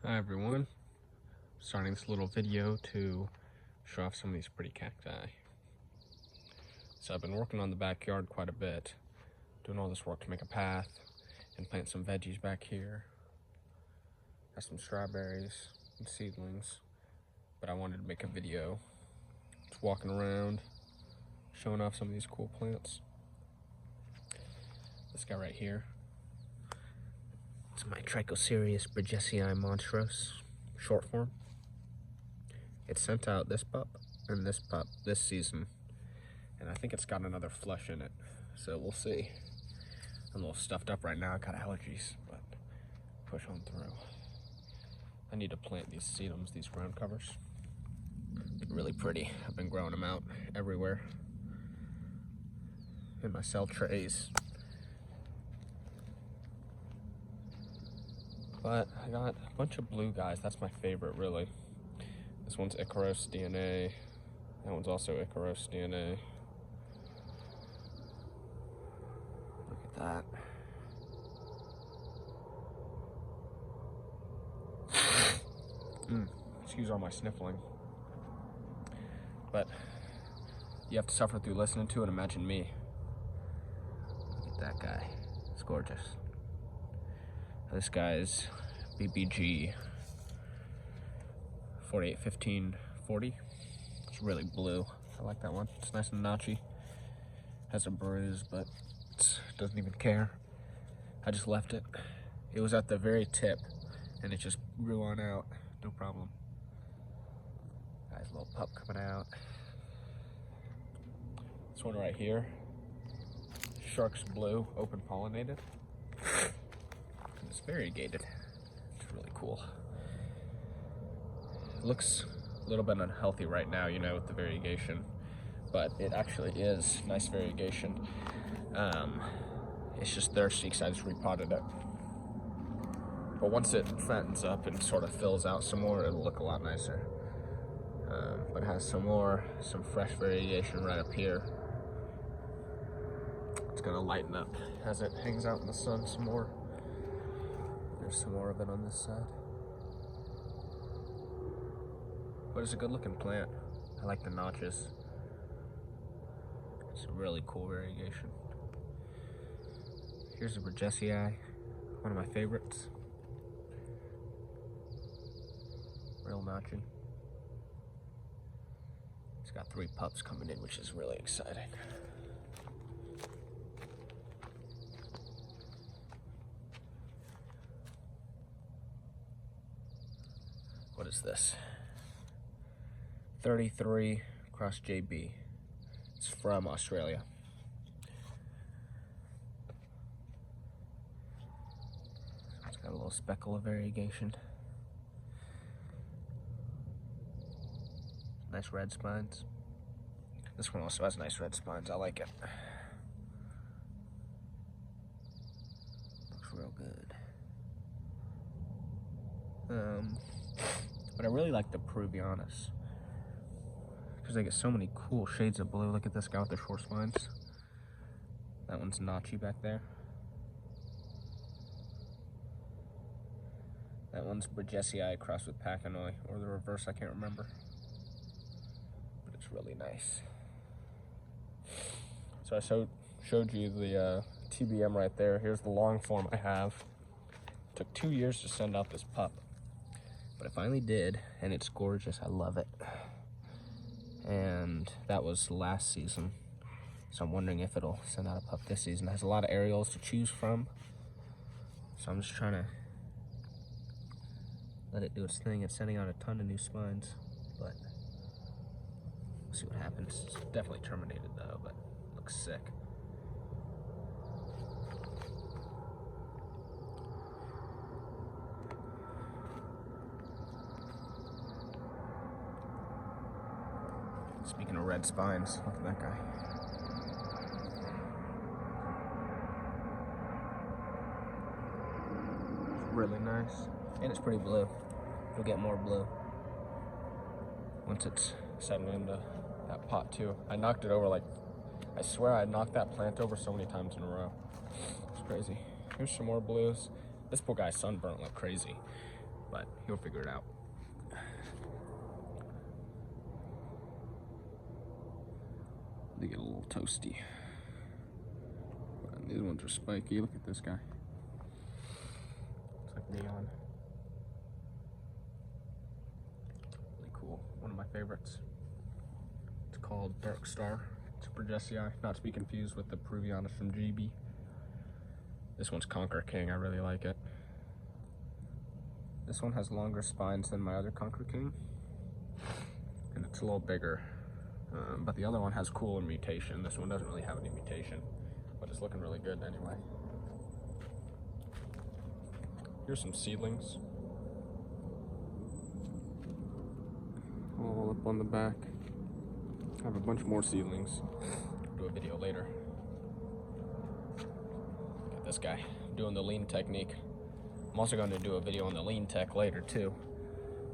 Hi everyone, starting this little video to show off some of these pretty cacti. So I've been working on the backyard quite a bit, doing all this work to make a path and plant some veggies back here. Got some strawberries and seedlings, but I wanted to make a video just walking around, showing off some of these cool plants. This guy right here, it's my Trichocereus monstros, short form. It sent out this pup and this pup this season, and I think it's got another flush in it, so we'll see. I'm a little stuffed up right now, I got allergies, but push on through. I need to plant these sedums, these ground covers. They're really pretty. I've been growing them out everywhere in my cell trays. But I got a bunch of blue guys. That's my favorite, really. This one's Icaros DNA. That one's also Icaros DNA. Look at that. Excuse all my sniffling. But you have to suffer through listening to it. Imagine me. Look at that guy. It's gorgeous. This guy's BBG 481540. It's really blue. I like that one. It's nice and notchy. Has a bruise, but it doesn't even care. I just left it. It was at the very tip, and it just grew on out. No problem. Guy's little pup coming out. This one right here, Shark's Blue, open pollinated. It's variegated. It's really cool. It looks a little bit unhealthy right now, you know, with the variegation, but it actually is nice variegation. It's just thirsty because I just repotted it. But once it fattens up and sort of fills out some more, it'll look a lot nicer. But it has some fresh variegation right up here. It's gonna lighten up as it hangs out in the sun some more. There's some more of it on this side. But it's a good looking plant. I like the notches. It's a really cool variegation. Here's the Trichocereus, one of my favorites. Real notchy. It's got 3 pups coming in, which is really exciting. What is this? 33 cross JB. It's from Australia. It's got a little speckle of variegation. Nice red spines. This one also has nice red spines. I like it. Looks real good. But I really like the Peruvianus because they get so many cool shades of blue. Look at this guy with the short spines. That one's notchy back there. That one's Trichocereus crossed with Pachanoi, or the reverse, I can't remember. But it's really nice. So I showed you the TBM right there. Here's the long form I have. It took 2 years to send out this pup, but I finally did, and it's gorgeous. I love it. And that was last season, so I'm wondering if it'll send out a pup this season. It has a lot of aerials to choose from, so I'm just trying to let it do its thing. It's sending out a ton of new spines, but we'll see what happens. It's definitely terminated though, but it looks sick. Speaking of red spines, look at that guy. It's really nice. And it's pretty blue. You'll get more blue once it's settled into that pot too. I knocked it over like, I swear I knocked that plant over so many times in a row. It's crazy. Here's some more blues. This poor guy's sunburnt like crazy. but he'll figure it out. They get a little toasty. But these ones are spiky. Look at this guy. It's like neon. Really cool. One of my favorites. It's called Dark Star. It's a Bergesii, not to be confused with the Peruvianus from GB. This one's Conquer King. I really like it. This one has longer spines than my other Conquer King, and it's a little bigger. But the other one has cooler mutation. This one doesn't really have any mutation, but it's looking really good anyway. Here's some seedlings. All up on the back. I have a bunch more seedlings. I'll do a video later. Look at this guy doing the lean technique. I'm also going to do a video on the lean tech later too.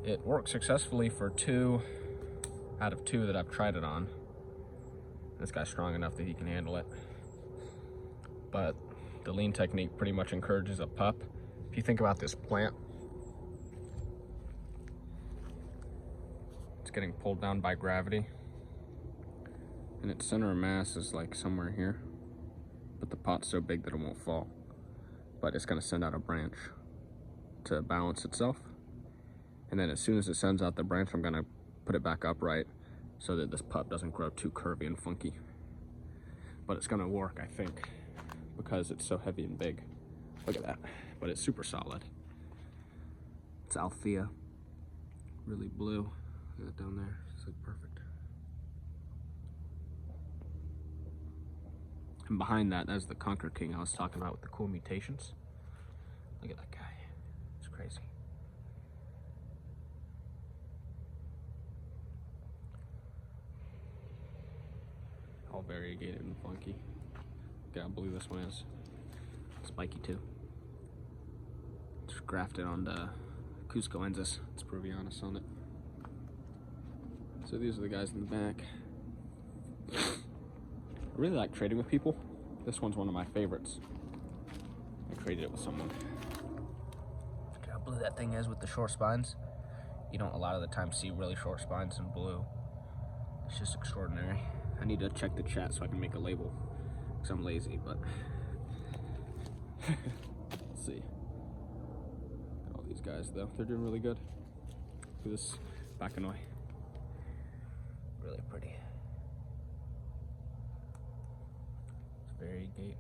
It worked successfully for 2 out of 2 that I've tried it on. This guy's strong enough that he can handle it. But the lean technique pretty much encourages a pup. If you think about this plant, it's getting pulled down by gravity, and its center of mass is like somewhere here, but the pot's so big that it won't fall. But it's going to send out a branch to balance itself, and then as soon as it sends out the branch, I'm going to put it back upright so that this pup doesn't grow too curvy and funky. But it's going to work, I think, because it's so heavy and big. Look at that. But it's super solid. It's Althea, really blue. Look at that down there. It's like perfect. And behind that, that's the Conquer King I was talking about with the cool mutations. Look at that guy. It's crazy. All variegated and funky. Look how blue this one is. Spiky too. Just grafted on the Cuscoensis. It's Peruvianus on it. So these are the guys in the back. I really like trading with people. This one's one of my favorites. I traded it with someone. Look how blue that thing is with the short spines. You don't a lot of the time see really short spines in blue. It's just extraordinary. I need to check the chat so I can make a label, because I'm lazy, but let's see. All these guys though, they're doing really good. Look at this Bacanoy. Really pretty. It's variegate.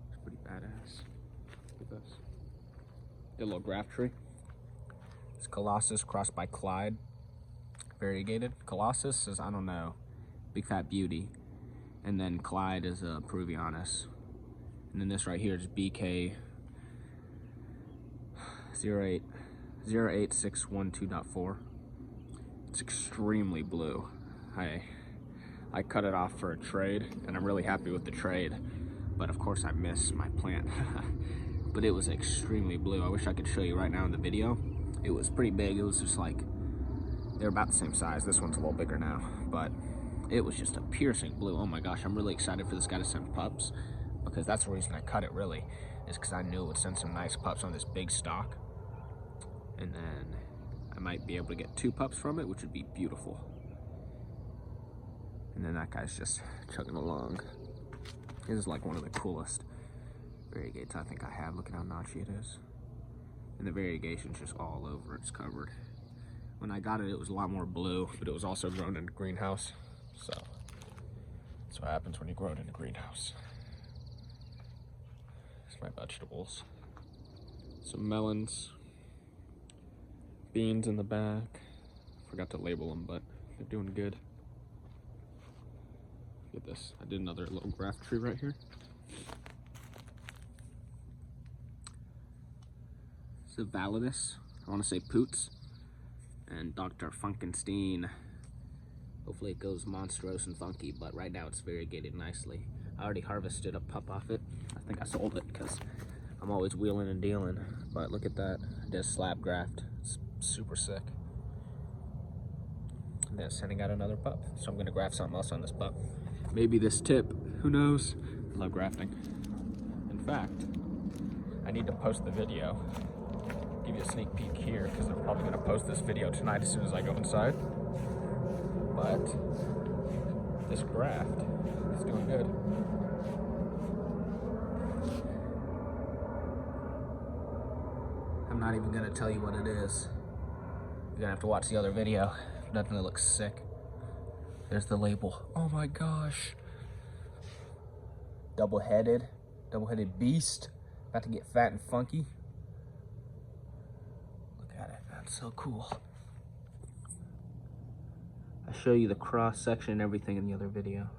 It's pretty badass. Look at this. Get a little graft tree. It's Colossus crossed by Clyde. Variegated. Colossus is, I don't know, big fat beauty. And then Clyde is a Peruvianus. And then this right here is BK 08612.4. It's extremely blue. I cut it off for a trade, and I'm really happy with the trade. But of course I miss my plant. But it was extremely blue. I wish I could show you right now in the video. It was pretty big. It was just like, they're about the same size. This one's a little bigger now, but it was just a piercing blue. Oh my gosh, I'm really excited for this guy to send pups, because that's the reason I cut it, really, is because I knew it would send some nice pups on this big stock. And then I might be able to get 2 pups from it, which would be beautiful. And then that guy's just chugging along. This is like one of the coolest variegates I think I have. Look at how notchy it is. And the variegation's just all over, it's covered. When I got it, it was a lot more blue, but it was also grown in a greenhouse. So that's what happens when you grow it in a greenhouse. Here's my vegetables. Some melons. Beans in the back. Forgot to label them, but they're doing good. Look at this. I did another little graft tree right here. It's a Validus. I want to say Poots. And Dr. Funkenstein. Hopefully it goes monstrous and funky, but right now it's variegated nicely. I already harvested a pup off it. I think I sold it because I'm always wheeling and dealing. But look at that. I did a slab graft. It's super sick. And then sending out another pup. So I'm going to graft something else on this pup. Maybe this tip. Who knows? I love grafting. In fact, I need to post the video. Give you a sneak peek here because they're probably going to post this video tonight as soon as I go inside. But this graft is doing good. I'm not even going to tell you what it is. You're going to have to watch the other video. Nothing that looks sick. There's the label. Oh my gosh. Double-headed beast. About to get fat and funky. Look at it, that's so cool. I'll show you the cross section and everything in the other video.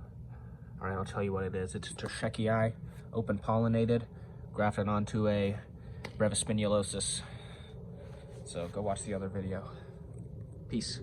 All right, I'll tell you what it is. It's a Trichocereus, open pollinated, grafted onto a brevis spinulosus. So go watch the other video. Peace.